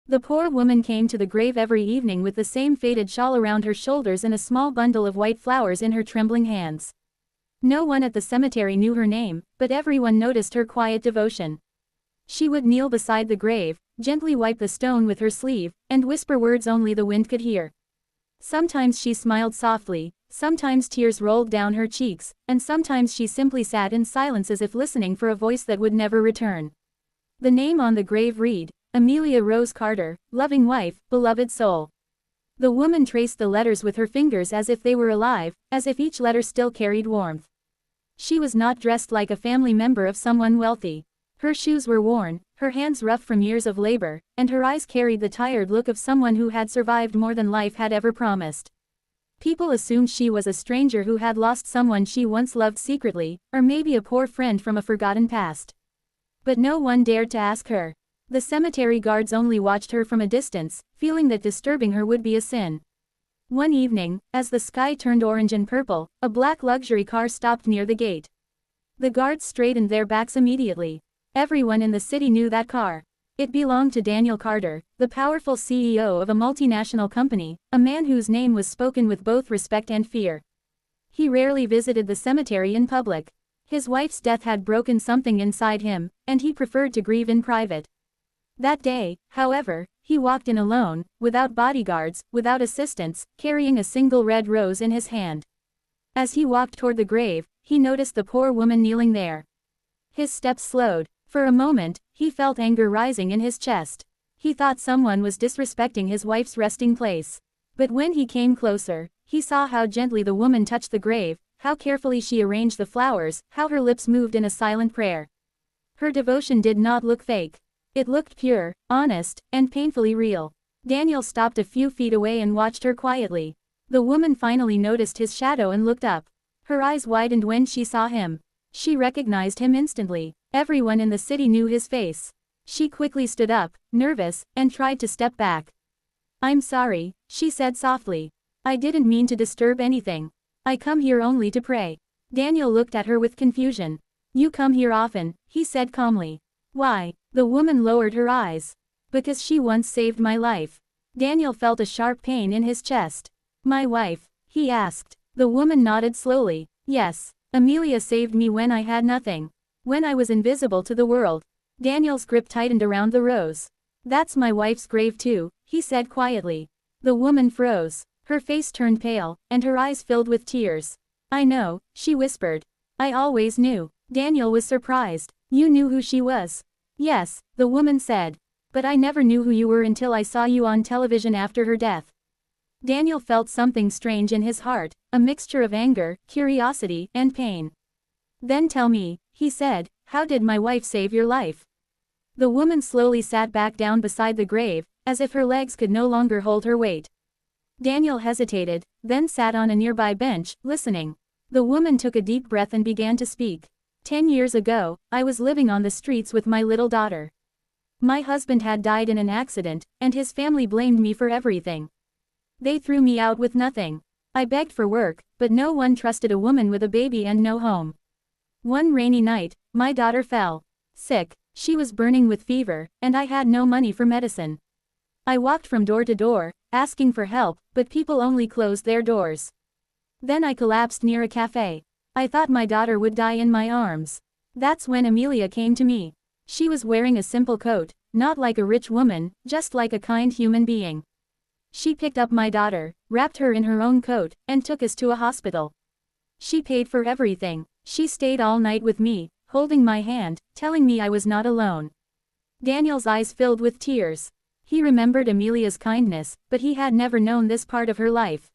The poor woman came to the grave every evening with the same faded shawl around her shoulders and a small bundle of white flowers in her trembling hands. No one at the cemetery knew her name, but everyone noticed her quiet devotion. She would kneel beside the grave, gently wipe the stone with her sleeve, and whisper words only the wind could hear. Sometimes she smiled softly, sometimes tears rolled down her cheeks, and sometimes she simply sat in silence as if listening for a voice that would never return. The name on the grave read, Amelia Rose Carter, loving wife, beloved soul. The woman traced the letters with her fingers as if they were alive, as if each letter still carried warmth. She was not dressed like a family member of someone wealthy. Her shoes were worn, her hands rough from years of labor, and her eyes carried the tired look of someone who had survived more than life had ever promised. People assumed she was a stranger who had lost someone she once loved secretly, or maybe a poor friend from a forgotten past. But no one dared to ask her. The cemetery guards only watched her from a distance, feeling that disturbing her would be a sin. One evening, as the sky turned orange and purple, a black luxury car stopped near the gate. The guards straightened their backs immediately. Everyone in the city knew that car. It belonged to Daniel Carter, the powerful CEO of a multinational company, a man whose name was spoken with both respect and fear. He rarely visited the cemetery in public. His wife's death had broken something inside him, and he preferred to grieve in private. That day, however, he walked in alone, without bodyguards, without assistants, carrying a single red rose in his hand. As he walked toward the grave, he noticed the poor woman kneeling there. His steps slowed. For a moment, he felt anger rising in his chest. He thought someone was disrespecting his wife's resting place. But when he came closer, he saw how gently the woman touched the grave, how carefully she arranged the flowers, how her lips moved in a silent prayer. Her devotion did not look fake. It looked pure, honest, and painfully real. Daniel stopped a few feet away and watched her quietly. The woman finally noticed his shadow and looked up. Her eyes widened when she saw him. She recognized him instantly. Everyone in the city knew his face. She quickly stood up, nervous, and tried to step back. "I'm sorry," she said softly. "I didn't mean to disturb anything. I come here only to pray." Daniel looked at her with confusion. "You come here often," he said calmly. "Why?" The woman lowered her eyes. "Because she once saved my life." Daniel felt a sharp pain in his chest. "My wife?" he asked. The woman nodded slowly. "Yes. Amelia saved me when I had nothing. When I was invisible to the world." Daniel's grip tightened around the rose. "That's my wife's grave too," he said quietly. The woman froze. Her face turned pale, and her eyes filled with tears. "I know," she whispered. "I always knew." Daniel was surprised. "You knew who she was?" "Yes," the woman said. "But I never knew who you were until I saw you on television after her death." Daniel felt something strange in his heart, a mixture of anger, curiosity, and pain. "Then tell me," he said, "how did my wife save your life?" The woman slowly sat back down beside the grave, as if her legs could no longer hold her weight. Daniel hesitated, then sat on a nearby bench, listening. The woman took a deep breath and began to speak. 10 years ago, I was living on the streets with my little daughter. My husband had died in an accident, and his family blamed me for everything. They threw me out with nothing. I begged for work, but no one trusted a woman with a baby and no home. One rainy night, my daughter fell sick. She was burning with fever, and I had no money for medicine. I walked from door to door, asking for help, but people only closed their doors. Then I collapsed near a cafe. I thought my daughter would die in my arms. That's when Amelia came to me. She was wearing a simple coat, not like a rich woman, just like a kind human being. She picked up my daughter, wrapped her in her own coat, and took us to a hospital. She paid for everything. She stayed all night with me, holding my hand, telling me I was not alone. Daniel's eyes filled with tears. He remembered Amelia's kindness, but he had never known this part of her life.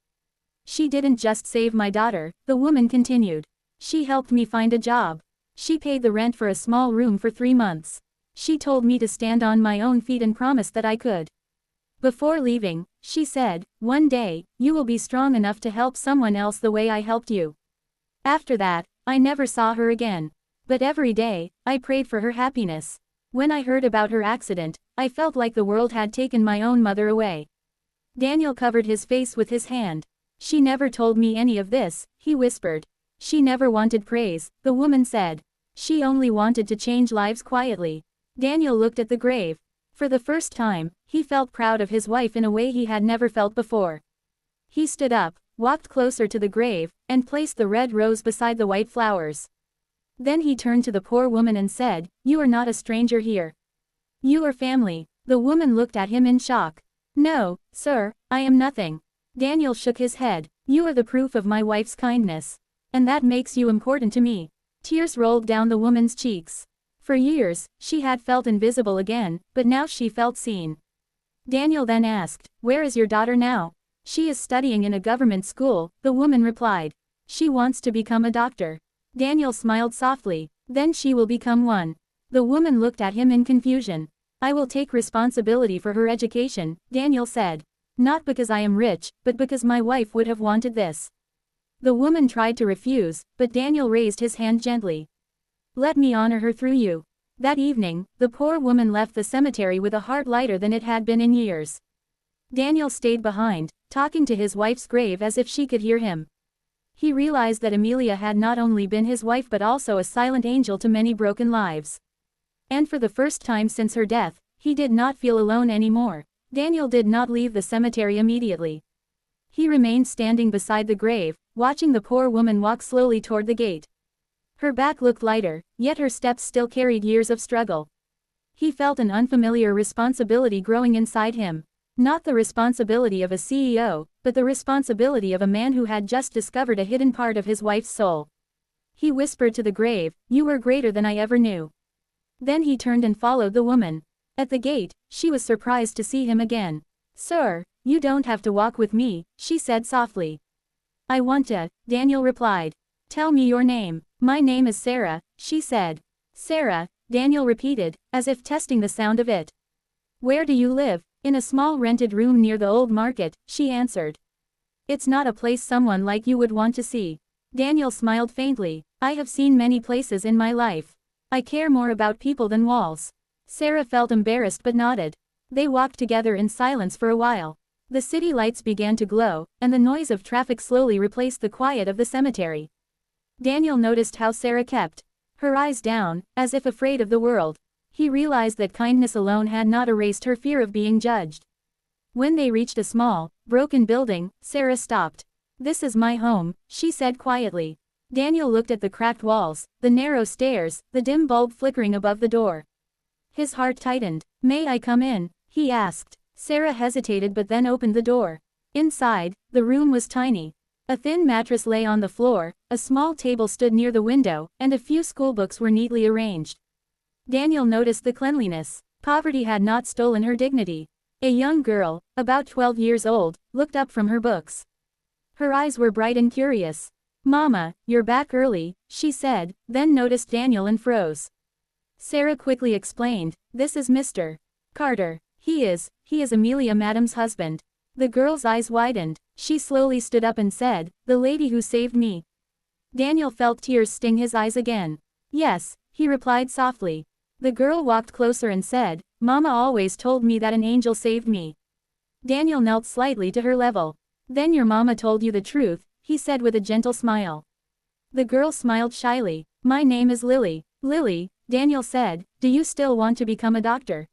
She didn't just save my daughter, the woman continued. She helped me find a job. She paid the rent for a small room for 3 months. She told me to stand on my own feet and promised that I could. Before leaving, she said, "One day, you will be strong enough to help someone else the way I helped you." After that, I never saw her again. But every day, I prayed for her happiness. When I heard about her accident, I felt like the world had taken my own mother away. Daniel covered his face with his hand. "She never told me any of this," he whispered. "She never wanted praise," the woman said. "She only wanted to change lives quietly." Daniel looked at the grave. For the first time, He felt proud of his wife in a way he had never felt before. He stood up, walked closer to the grave, and placed the red rose beside the white flowers. Then he turned to the poor woman and said, "You are not a stranger here. You are family." The woman looked at him in shock. "No, sir, I am nothing." Daniel shook his head. "You are the proof of my wife's kindness. And that makes you important to me." Tears rolled down the woman's cheeks. For years, she had felt invisible again, but now she felt seen. Daniel then asked, "Where is your daughter now?" "She is studying in a government school," the woman replied. "She wants to become a doctor." Daniel smiled softly. "Then she will become one." The woman looked at him in confusion. "I will take responsibility for her education," Daniel said. "Not because I am rich, but because my wife would have wanted this." The woman tried to refuse, but Daniel raised his hand gently. "Let me honor her through you." That evening, the poor woman left the cemetery with a heart lighter than it had been in years. Daniel stayed behind, talking to his wife's grave as if she could hear him. He realized that Amelia had not only been his wife but also a silent angel to many broken lives. And for the first time since her death, he did not feel alone anymore. Daniel did not leave the cemetery immediately. He remained standing beside the grave, watching the poor woman walk slowly toward the gate. Her back looked lighter, yet her steps still carried years of struggle. He felt an unfamiliar responsibility growing inside him. Not the responsibility of a CEO, but the responsibility of a man who had just discovered a hidden part of his wife's soul. He whispered to the grave, "You were greater than I ever knew." Then he turned and followed the woman. At the gate, she was surprised to see him again. "Sir, you don't have to walk with me," she said softly. "I want to," Daniel replied. "Tell me your name." "My name is Sarah," she said. "Sarah," Daniel repeated, as if testing the sound of it. "Where do you live?" "In a small rented room near the old market," she answered. "It's not a place someone like you would want to see." Daniel smiled faintly. "I have seen many places in my life. I care more about people than walls." Sarah felt embarrassed but nodded. They walked together in silence for a while. The city lights began to glow, and the noise of traffic slowly replaced the quiet of the cemetery. Daniel noticed how Sarah kept her eyes down, as if afraid of the world. He realized that kindness alone had not erased her fear of being judged. When they reached a small, broken building, Sarah stopped. "This is my home," she said quietly. Daniel looked at the cracked walls, the narrow stairs, the dim bulb flickering above the door. His heart tightened. "May I come in?" he asked. Sarah hesitated but then opened the door. Inside, the room was tiny. A thin mattress lay on the floor, a small table stood near the window, and a few schoolbooks were neatly arranged. Daniel noticed the cleanliness. Poverty had not stolen her dignity. A young girl, about 12 years old, looked up from her books. Her eyes were bright and curious. "Mama, you're back early," she said, then noticed Daniel and froze. Sarah quickly explained, "This is Mr. Carter. He is Amelia Madam's husband." The girl's eyes widened. She slowly stood up and said, "The lady who saved me." Daniel felt tears sting his eyes again. "Yes," he replied softly. The girl walked closer and said, "Mama always told me that an angel saved me." Daniel knelt slightly to her level. "Then your mama told you the truth," he said with a gentle smile. The girl smiled shyly. "My name is Lily." "Lily," Daniel said, "do you still want to become a doctor?"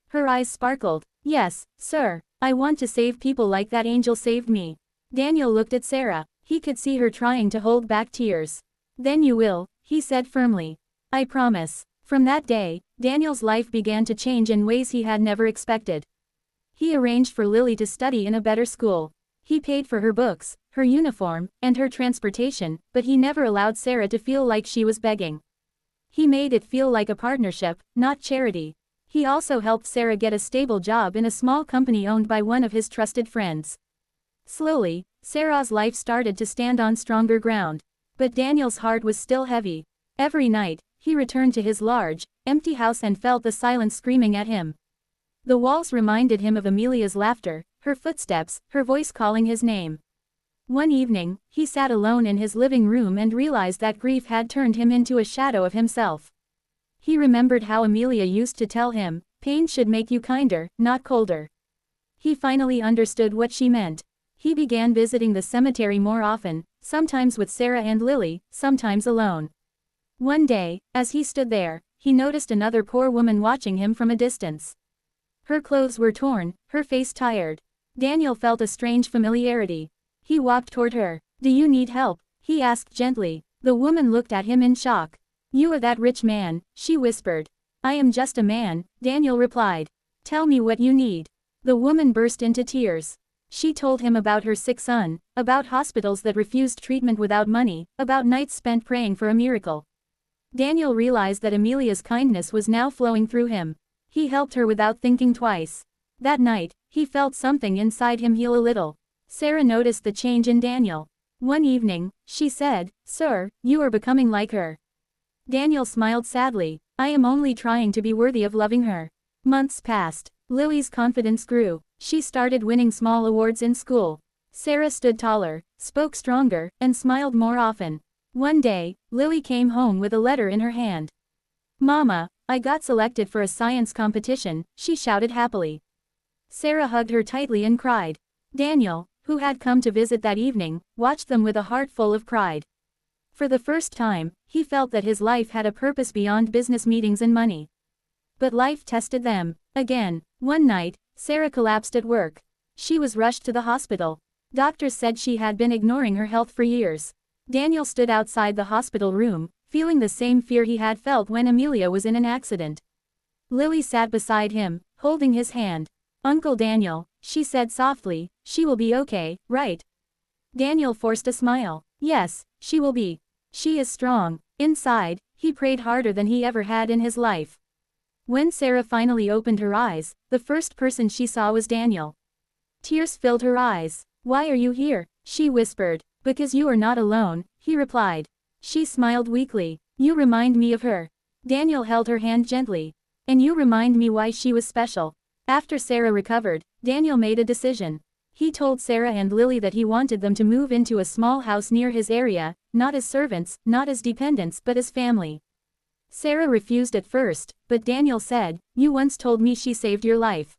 Her eyes sparkled. "Yes, sir. I want to save people like that angel saved me." Daniel looked at Sarah. He could see her trying to hold back tears. "Then you will," he said firmly. "I promise." From that day, Daniel's life began to change in ways he had never expected. He arranged for Lily to study in a better school. He paid for her books, her uniform, and her transportation, but he never allowed Sarah to feel like she was begging. He made it feel like a partnership, not charity. He also helped Sarah get a stable job in a small company owned by one of his trusted friends. Slowly, Sarah's life started to stand on stronger ground. But Daniel's heart was still heavy. Every night, he returned to his large, empty house and felt the silence screaming at him. The walls reminded him of Amelia's laughter, her footsteps, her voice calling his name. One evening, he sat alone in his living room and realized that grief had turned him into a shadow of himself. He remembered how Amelia used to tell him, "Pain should make you kinder, not colder." He finally understood what she meant. He began visiting the cemetery more often, sometimes with Sarah and Lily, sometimes alone. One day, as he stood there, he noticed another poor woman watching him from a distance. Her clothes were torn, her face tired. Daniel felt a strange familiarity. He walked toward her. "Do you need help?" he asked gently. The woman looked at him in shock. "You are that rich man," she whispered. "I am just a man," Daniel replied. "Tell me what you need." The woman burst into tears. She told him about her sick son, about hospitals that refused treatment without money, about nights spent praying for a miracle. Daniel realized that Amelia's kindness was now flowing through him. He helped her without thinking twice. That night, he felt something inside him heal a little. Sarah noticed the change in Daniel. One evening, she said, "Sir, you are becoming like her." Daniel smiled sadly. "I am only trying to be worthy of loving her." Months passed. Lily's confidence grew. She started winning small awards in school. Sarah stood taller, spoke stronger, and smiled more often. One day, Lily came home with a letter in her hand. "Mama, I got selected for a science competition," she shouted happily. Sarah hugged her tightly and cried. Daniel, who had come to visit that evening, watched them with a heart full of pride. For the first time, he felt that his life had a purpose beyond business meetings and money. But life tested them. Again, one night, Sarah collapsed at work. She was rushed to the hospital. Doctors said she had been ignoring her health for years. Daniel stood outside the hospital room, feeling the same fear he had felt when Amelia was in an accident. Lily sat beside him, holding his hand. "Uncle Daniel," she said softly, "she will be okay, right?" Daniel forced a smile. "Yes, she will be. She is strong." Inside, he prayed harder than he ever had in his life. When Sarah finally opened her eyes, the first person she saw was Daniel. Tears filled her eyes. "Why are you here?" she whispered. "Because you are not alone," he replied. She smiled weakly. "You remind me of her." Daniel held her hand gently. "And you remind me why she was special." After Sarah recovered, Daniel made a decision. He told Sarah and Lily that he wanted them to move into a small house near his area, not as servants, not as dependents, but as family. Sarah refused at first, but Daniel said, "You once told me she saved your life.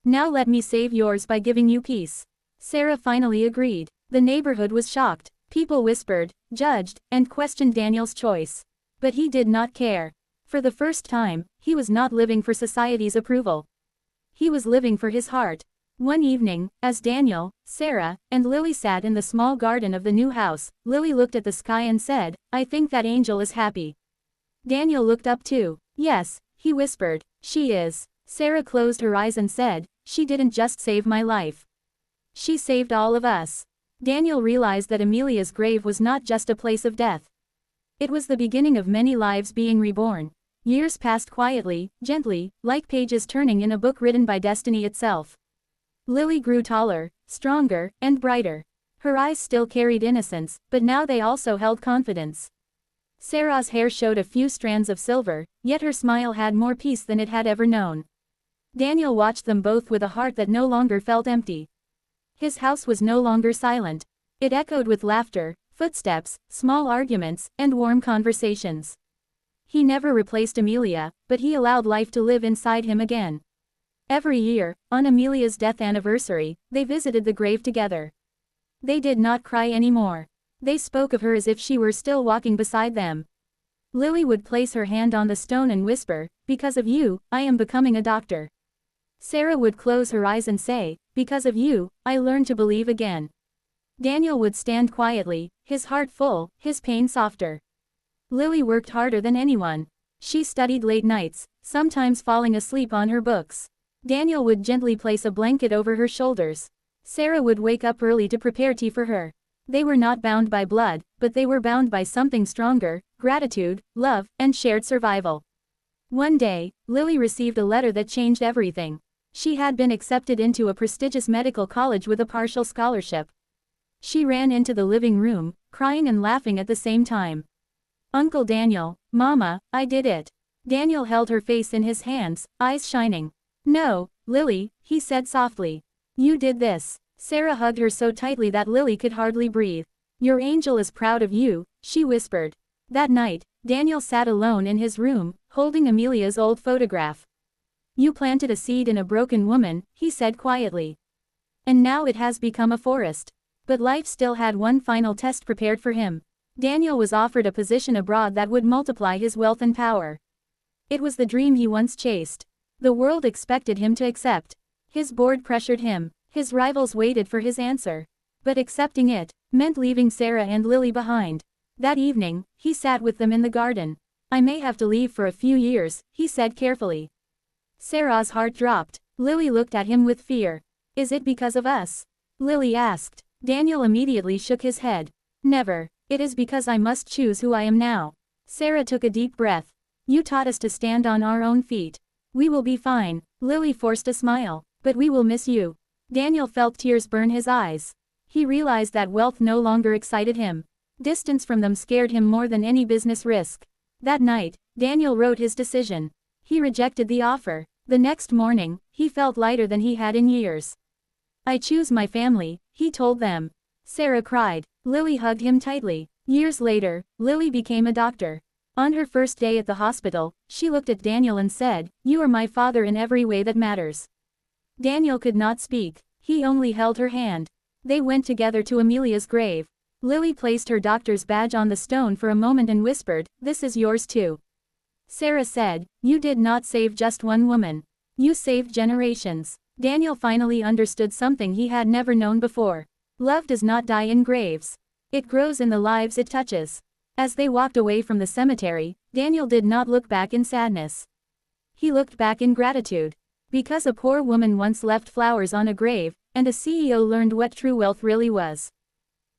Now let me save yours by giving you peace." Sarah finally agreed. The neighborhood was shocked. People whispered, judged, and questioned Daniel's choice. But he did not care. For the first time, he was not living for society's approval. He was living for his heart. One evening, as Daniel, Sarah, and Lily sat in the small garden of the new house, Lily looked at the sky and said, "I think that angel is happy." Daniel looked up too. "Yes," he whispered, "she is." Sarah closed her eyes and said, "She didn't just save my life. She saved all of us." Daniel realized that Amelia's grave was not just a place of death. It was the beginning of many lives being reborn. Years passed quietly, gently, like pages turning in a book written by destiny itself. Lily grew taller, stronger, and brighter. Her eyes still carried innocence, but now they also held confidence. Sarah's hair showed a few strands of silver, yet her smile had more peace than it had ever known. Daniel watched them both with a heart that no longer felt empty. His house was no longer silent. It echoed with laughter, footsteps, small arguments, and warm conversations. He never replaced Amelia, but he allowed life to live inside him again. Every year, on Amelia's death anniversary, they visited the grave together. They did not cry anymore. They spoke of her as if she were still walking beside them. Lily would place her hand on the stone and whisper, "Because of you, I am becoming a doctor." Sarah would close her eyes and say, "Because of you, I learned to believe again." Daniel would stand quietly, his heart full, his pain softer. Lily worked harder than anyone. She studied late nights, sometimes falling asleep on her books. Daniel would gently place a blanket over her shoulders. Sarah would wake up early to prepare tea for her. They were not bound by blood, but they were bound by something stronger: gratitude, love, and shared survival. One day, Lily received a letter that changed everything. She had been accepted into a prestigious medical college with a partial scholarship. She ran into the living room, crying and laughing at the same time. "Uncle Daniel, Mama, I did it." Daniel held her face in his hands, eyes shining. "No, Lily," he said softly. "You did this." Sarah hugged her so tightly that Lily could hardly breathe. "Your angel is proud of you," she whispered. That night, Daniel sat alone in his room, holding Amelia's old photograph. "You planted a seed in a broken woman," he said quietly. "And now it has become a forest." But life still had one final test prepared for him. Daniel was offered a position abroad that would multiply his wealth and power. It was the dream he once chased. The world expected him to accept. His board pressured him. His rivals waited for his answer. But accepting it meant leaving Sarah and Lily behind. That evening, he sat with them in the garden. I may have to leave for a few years, he said carefully. Sarah's heart dropped. Lily looked at him with fear. Is it because of us? Lily asked. Daniel immediately shook his head. Never. It is because I must choose who I am now. Sarah took a deep breath. You taught us to stand on our own feet. We will be fine. Lily forced a smile. But we will miss you. Daniel felt tears burn his eyes. He realized that wealth no longer excited him. Distance from them scared him more than any business risk. That night, Daniel wrote his decision. He rejected the offer. The next morning, he felt lighter than he had in years. I choose my family, he told them. Sarah cried. Lily hugged him tightly. Years later, Lily became a doctor. On her first day at the hospital, she looked at Daniel and said, "You are my father in every way that matters." Daniel could not speak. He only held her hand. They went together to Amelia's grave. Lily placed her doctor's badge on the stone for a moment and whispered, "This is yours too." Sarah said, "You did not save just one woman. You saved generations." Daniel finally understood something he had never known before. Love does not die in graves. It grows in the lives it touches. As they walked away from the cemetery, Daniel did not look back in sadness. He looked back in gratitude. Because a poor woman once left flowers on a grave, and a CEO learned what true wealth really was.